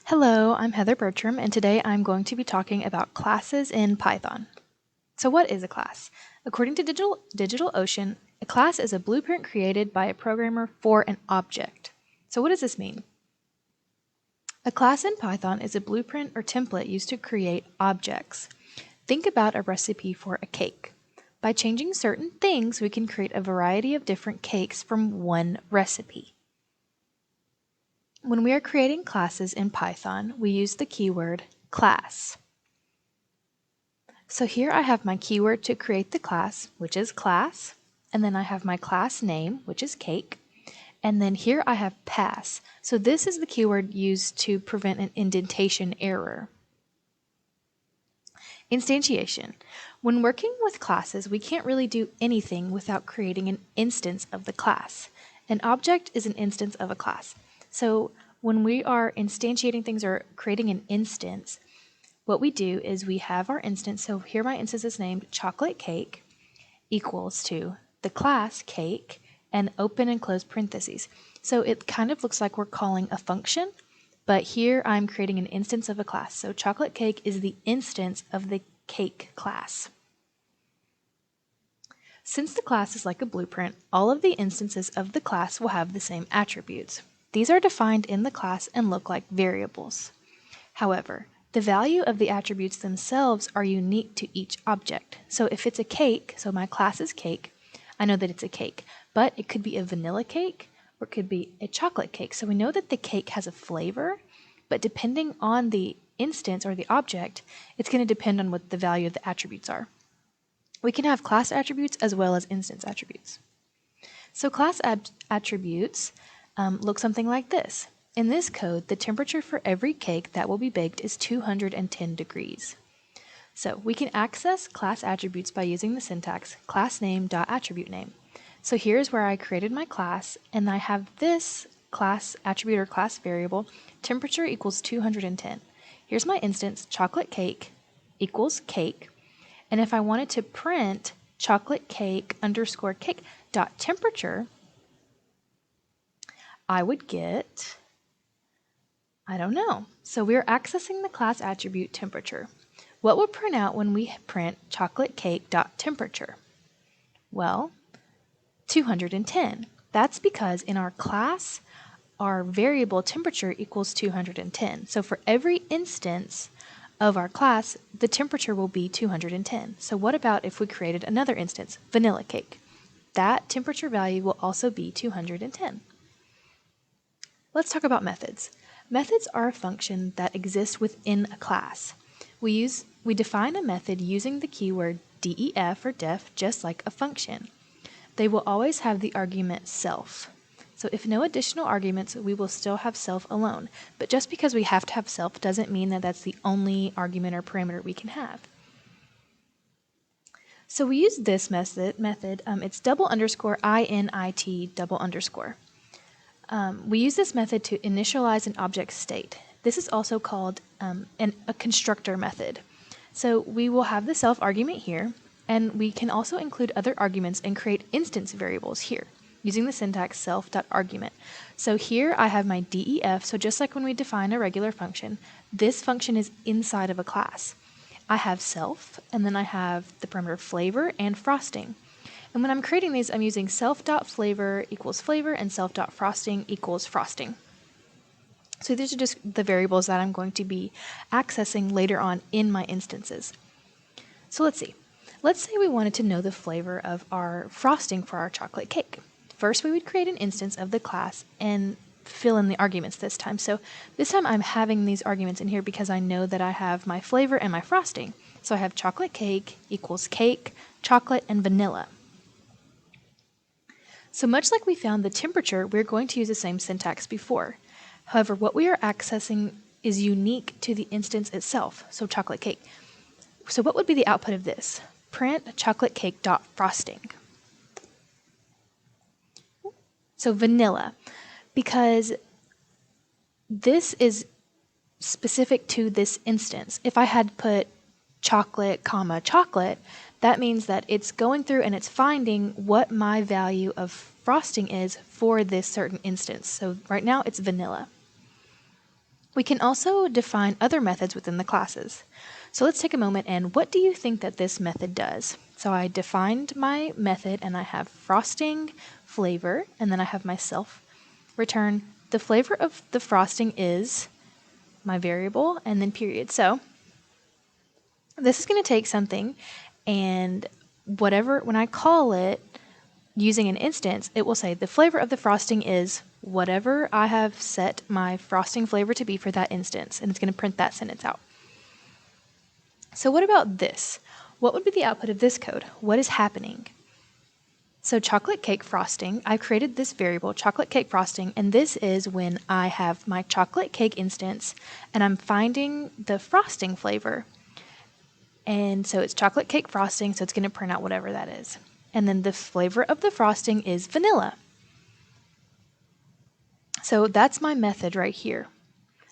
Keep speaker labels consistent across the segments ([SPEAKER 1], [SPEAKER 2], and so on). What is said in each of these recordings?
[SPEAKER 1] Hello, I'm Heather Bertram, and today I'm going to be talking about classes in Python. So what is a class? According to DigitalOcean, a class is a blueprint created by a programmer for an object. So what does this mean? A class in Python is a blueprint or template used to create objects. Think about a recipe for a cake. By changing certain things, we can create a variety of different cakes from one recipe. When we are creating classes in Python, we use the keyword class. So here I have my keyword to create the class, which is class, and then I have my class name, which is cake, and then here I have pass. So this is the keyword used to prevent an indentation error. Instantiation. When working with classes, we can't really do anything without creating an instance of the class. An object is an instance of a class. So when we are instantiating things or creating an instance, what we do is we have our instance. So here my instance is named chocolate cake equals to the class cake and open and close parentheses. So it kind of looks like we're calling a function, but here I'm creating an instance of a class. So chocolate cake is the instance of the cake class. Since the class is like a blueprint, all of the instances of the class will have the same attributes. These are defined in the class and look like variables. However, the value of the attributes themselves are unique to each object. So if it's a cake, so my class is cake, I know that it's a cake, but it could be a vanilla cake or it could be a chocolate cake. So we know that the cake has a flavor, but depending on the instance or the object, it's going to depend on what the value of the attributes are. We can have class attributes as well as instance attributes. So class attributes look something like this. In this code, the temperature for every cake that will be baked is 210 degrees. So we can access class attributes by using the syntax className.attributeName. So here's where I created my class, and I have this class attribute or class variable, temperature equals 210. Here's my instance, chocolate cake equals cake. And if I wanted to print chocolate cake underscore cake dot temperature, I would get, I don't know. So we're accessing the class attribute temperature. What will print out when we print chocolate cake dot temperature? Well, 210. That's because in our class, our variable temperature equals 210. So for every instance of our class, the temperature will be 210. So what about if we created another instance, vanilla cake? That temperature value will also be 210. Let's talk about methods. Methods are a function that exists within a class. We define a method using the keyword def or def just like a function. They will always have the argument self. So if no additional arguments, we will still have self alone. But just because we have to have self doesn't mean that that's the only argument or parameter we can have. So we use this method. It's double underscore init double underscore. We use this method to initialize an object state. This is also called a constructor method. So we will have the self argument here, and we can also include other arguments and create instance variables here using the syntax self.argument. So here I have my def, so just like when we define a regular function, this function is inside of a class. I have self, and then I have the parameter flavor and frosting. And when I'm creating these, I'm using self.flavor equals flavor and self.frosting equals frosting. So these are just the variables that I'm going to be accessing later on in my instances. So let's see. Let's say we wanted to know the flavor of our frosting for our chocolate cake. First, we would create an instance of the class and fill in the arguments this time. So this time I'm having these arguments in here because I know that I have my flavor and my frosting. So I have chocolate cake equals cake, chocolate, and vanilla. So much like we found the temperature, we're going to use the same syntax before. However, what we are accessing is unique to the instance itself, so chocolate cake. So what would be the output of this? Print chocolate cake dot frosting. So vanilla, because this is specific to this instance. If I had put chocolate, comma, chocolate, that means that it's going through and it's finding what my value of frosting is for this certain instance. So right now it's vanilla. We can also define other methods within the classes. So let's take a moment and what do you think that this method does? So I defined my method and I have frosting, flavor, and then I have myself return the flavor of the frosting is my variable and then period. So this is going to take something and whatever, when I call it using an instance, it will say the flavor of the frosting is whatever I have set my frosting flavor to be for that instance, and it's going to print that sentence out. So what about this? What would be the output of this code? What is happening? So chocolate cake frosting, I created this variable, chocolate cake frosting, and this is when I have my chocolate cake instance and I'm finding the frosting flavor. And so it's chocolate cake frosting, so it's going to print out whatever that is. And then the flavor of the frosting is vanilla. So that's my method right here.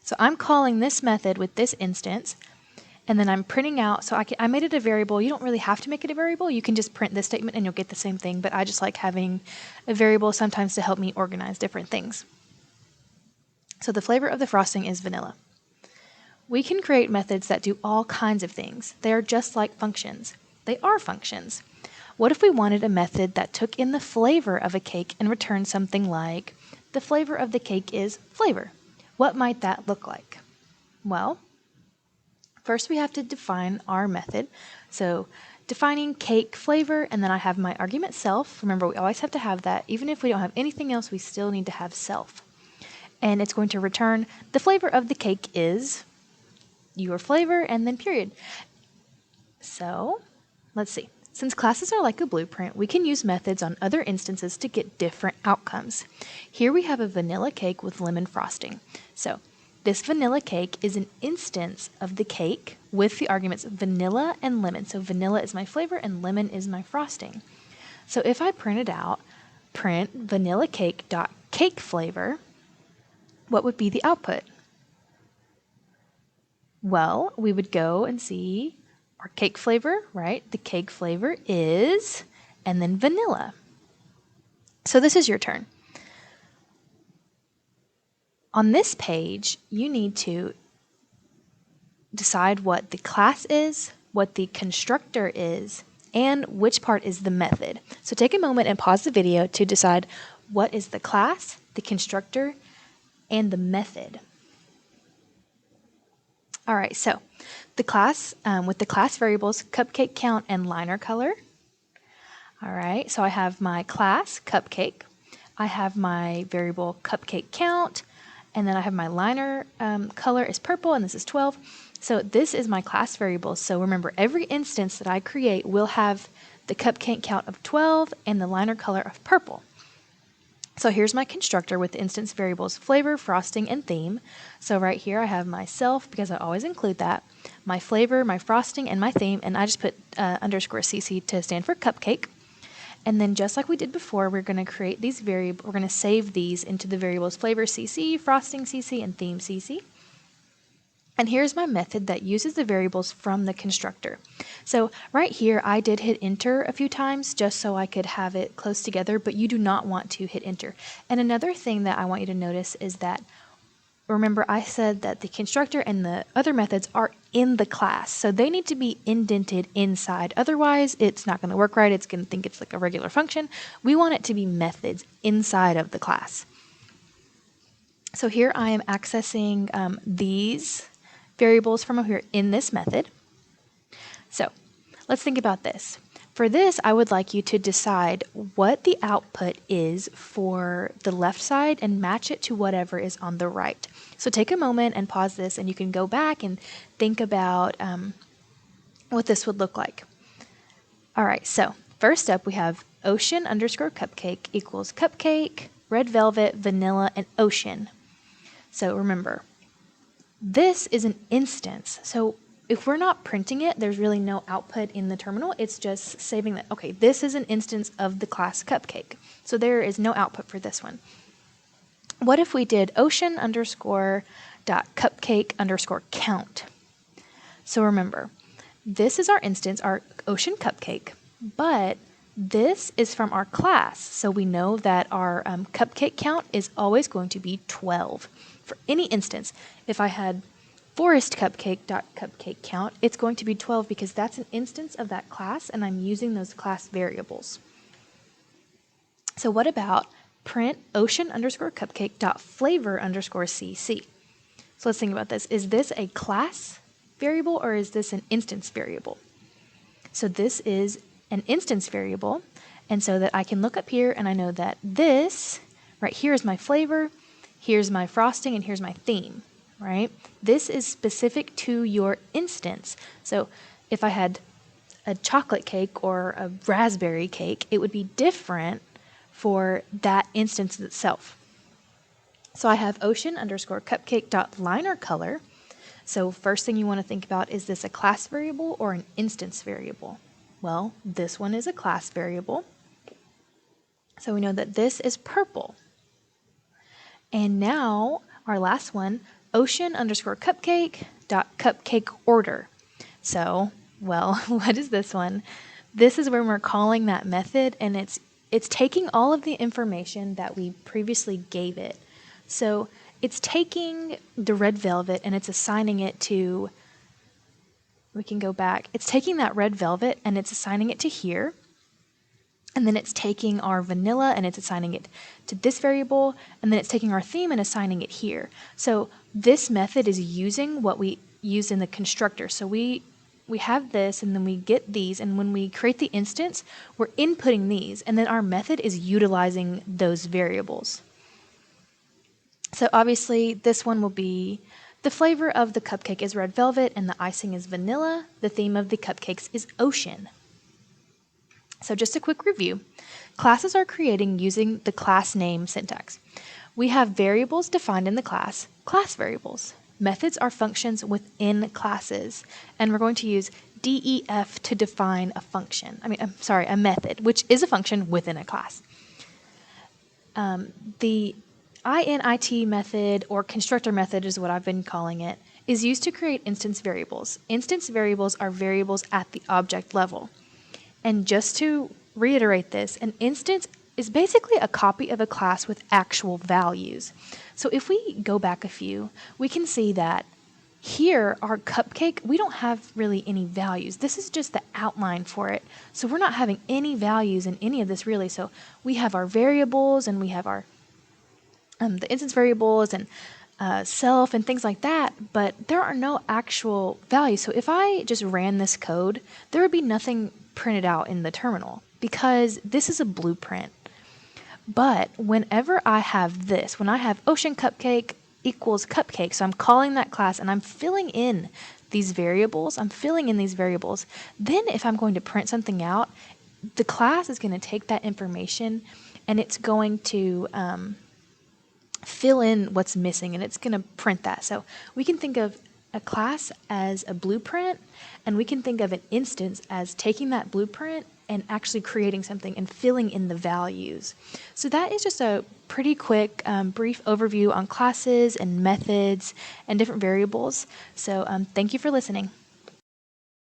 [SPEAKER 1] So I'm calling this method with this instance, and then I'm printing out, so I made it a variable. You don't really have to make it a variable. You can just print this statement and you'll get the same thing, but I just like having a variable sometimes to help me organize different things. So the flavor of the frosting is vanilla. We can create methods that do all kinds of things. They are just like functions. They are functions. What if we wanted a method that took in the flavor of a cake and returned something like, the flavor of the cake is flavor? What might that look like? Well, first we have to define our method. So defining cake flavor, and then I have my argument self. Remember, we always have to have that. Even if we don't have anything else, we still need to have self. And it's going to return the flavor of the cake is your flavor, and then period. So let's see. Since classes are like a blueprint, we can use methods on other instances to get different outcomes. Here we have a vanilla cake with lemon frosting. So this vanilla cake is an instance of the cake with the arguments vanilla and lemon. So vanilla is my flavor and lemon is my frosting. So if I print it out, print vanilla cake dot cake flavor, what would be the output? Well, we would go and see our cake flavor, right? The cake flavor is, and then vanilla. So this is your turn. On this page, you need to decide what the class is, what the constructor is, and which part is the method. So take a moment and pause the video to decide what is the class, the constructor, and the method. All right, so the class, with the class variables, cupcake count and liner color. All right, so I have my class, cupcake. I have my variable cupcake count, and then I have my liner color is purple, and this is 12. So this is my class variable. So remember, every instance that I create will have the cupcake count of 12 and the liner color of purple. So here's my constructor with the instance variables flavor, frosting, and theme. So right here I have myself, because I always include that, my flavor, my frosting, and my theme, and I just put underscore CC to stand for cupcake. And then just like we did before, we're going to create these variables, we're going to save these into the variables flavor CC, frosting CC, and theme CC. And here's my method that uses the variables from the constructor. So right here, I did hit enter a few times just so I could have it close together, but you do not want to hit enter. And another thing that I want you to notice is that, remember I said that the constructor and the other methods are in the class, so they need to be indented inside. Otherwise, it's not going to work right. It's going to think it's like a regular function. We want it to be methods inside of the class. So here I am accessing these variables from over here in this method. So let's think about this. For this, I would like you to decide what the output is for the left side and match it to whatever is on the right. So take a moment and pause this, and you can go back and think about what this would look like. All right, so first up we have ocean underscore cupcake equals cupcake, red velvet, vanilla, and ocean. So remember, this is an instance. So if we're not printing it, there's really no output in the terminal. It's just saving that, okay, this is an instance of the class cupcake. So there is no output for this one. What if we did ocean underscore dot cupcake underscore count? So remember, this is our instance, our ocean cupcake, but This is from our class, so we know that our cupcake count is always going to be 12. For any instance, if I had forest cupcake count, it's going to be 12 because that's an instance of that class and I'm using those class variables. So what about print ocean underscore cupcake dot flavor underscore cc? So let's think about this. Is this a class variable or is this an instance variable? So this is an instance variable, and so that I can look up here and I know that this right here is my flavor, here's my frosting, and here's my theme, right? This is specific to your instance. So if I had a chocolate cake or a raspberry cake, it would be different for that instance itself. So I have ocean underscore cupcake dot liner color. So first thing you want to think about, is this a class variable or an instance variable? Well, this one is a class variable. So we know that this is purple. And now our last one, ocean underscore cupcake dot cupcake order. So, well, what is this one? This is where we're calling that method, and it's taking all of the information that we previously gave it. So it's taking the red velvet and it's assigning it to, we can go back, it's taking that red velvet and it's assigning it to here. And then it's taking our vanilla and it's assigning it to this variable, and then it's taking our theme and assigning it here. So this method is using what we used in the constructor. So we have this, and then we get these, and when we create the instance, we're inputting these, and then our method is utilizing those variables. So obviously this one will be, the flavor of the cupcake is red velvet and the icing is vanilla. The theme of the cupcakes is ocean. So just a quick review. Classes are creating using the class name syntax. We have variables defined in the class variables. Methods are functions within classes, and we're going to use def to define a function. A method, which is a function within a class. The init method, or constructor method is what I've been calling it, is used to create instance variables. Instance variables are variables at the object level. And just to reiterate this, an instance is basically a copy of a class with actual values. So if we go back a few, we can see that here, our cupcake, we don't have really any values. This is just the outline for it. So we're not having any values in any of this really. So we have our variables, and we have our the instance variables and self and things like that, but there are no actual values. So if I just ran this code, there would be nothing printed out in the terminal because this is a blueprint. But whenever I have this, when I have ocean cupcake equals cupcake, so I'm calling that class and I'm filling in these variables, then if I'm going to print something out, the class is going to take that information and it's going to fill in what's missing, and it's going to print that. So we can think of a class as a blueprint, and we can think of an instance as taking that blueprint and actually creating something and filling in the values. So that is just a pretty quick, brief overview on classes and methods and different variables. So thank you for listening.